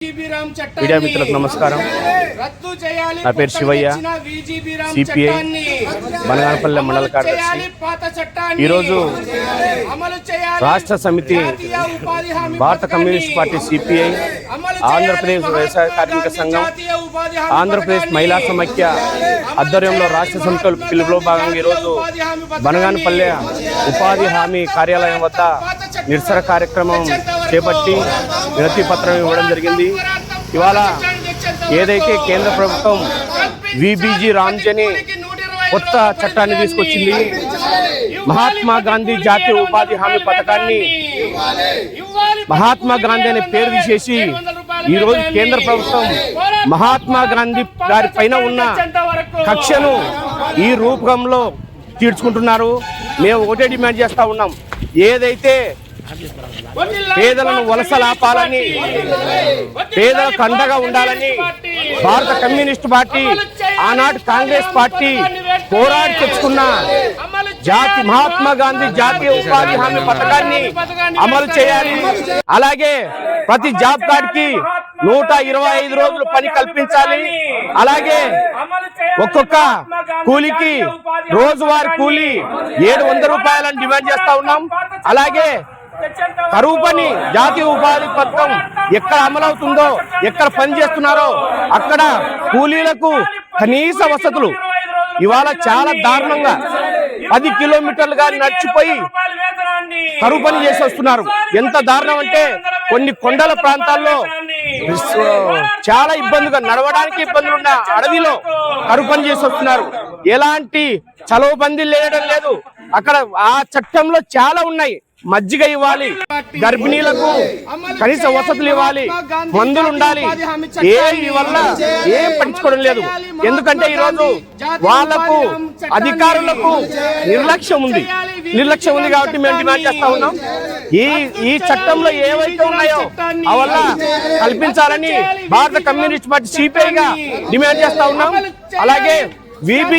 Media मित्रुలకు నమస్కారం। నా పేరు శివయ్య, సిపిఐ బనగానపల్లె మండల కార్యదర్శి। ఈ రోజు రాష్ట్ర సమితి భారత కమ్యూనిస్ట్ పార్టీ సిపిఐ, ఆంధ్రప్రదేశ్ వ్యవసాయ కార్మిక సంఘం, ఆంధ్రప్రదేశ్ మహిళా సమైక్య ఆధ్వర్యంలో రాష్ట్ర సమితి పిలుపులో భాగంగా ఈ రోజు బనగానపల్లె ఉపాధి హామీ కార్యాలయం వద్ద నిరసన కార్యక్రమం చేపట్టి వినతి పత్రం ఇవ్వడం జరిగింది। ఇవాళ ఏదైతే కేంద్ర ప్రభుత్వం విబిజి రామ్జీ కొత్త చట్టాన్ని తీసుకొచ్చింది, మహాత్మా గాంధీ జాతీయ ఉపాధి హామీ పథకాన్ని మహాత్మా గాంధీ అనే పేరు తీసేసి ఈ రోజు కేంద్ర ప్రభుత్వం మహాత్మా గాంధీ గారి పైన ఉన్న కక్షను ఈ రూపంలో తీర్చుకుంటున్నారు। మేము ఒకటే డిమాండ్ చేస్తా ఉన్నాం, ఏదైతే పేదలను వలసలాపాలని, పేదలకు అండగా ఉండాలని భారత కమ్యూనిస్ట్ పార్టీ, ఆనాటి కాంగ్రెస్ పార్టీ పోరాడి తెచ్చుకున్న మహాత్మా గాంధీ జాతీయ ఉపాధి హామీ పథకాన్ని అమలు చేయాలి। అలాగే ప్రతి జాబ్ కార్డ్ కి 125 రోజులు పని కల్పించాలి। అలాగే ఒక్కొక్క కూలికి రోజువారీ కూలి 700 రూపాయలని డిమాండ్ చేస్తా ఉన్నాం। అలాగే కరువు పని జాతీయ ఉపాధి పథకం ఎక్కడ అమలవుతుందో, ఎక్కడ పని చేస్తున్నారో అక్కడ కూలీలకు కనీస వసతులు ఇవాళ చాలా దారుణంగా 10 కిలోమీటర్లుగా నడిచిపోయి కరువు పని చేసి వస్తున్నారు। ఎంత దారుణం అంటే కొన్ని కొండల ప్రాంతాల్లో చాలా ఇబ్బందిగా నడవడానికి ఇబ్బందులు ఉన్న అడవిలో కరువు పని చేసి వస్తున్నారు। ఎలాంటి చలువ బందీలు లేయడం లేదు। అక్కడ ఆ చట్టంలో చాలా ఉన్నాయి, మజ్జిగ ఇవ్వాలి, గర్భిణీలకు కనీస వసతులు ఇవ్వాలి, మందులు ఉండాలి, వల్ల ఏం పట్టించుకోవడం లేదు। ఎందుకంటే ఈరోజు వాళ్లకు అధికారులకు నిర్లక్ష్యం ఉంది కాబట్టి మేము డిమాండ్ చేస్తా ఉన్నాం, ఈ చట్టంలో ఏవైతే ఉన్నాయో అవల్ల కల్పించాలని భారత కమ్యూనిస్ట్ పార్టీ సిపిఐగా డిమాండ్ చేస్తా ఉన్నాం। అలాగే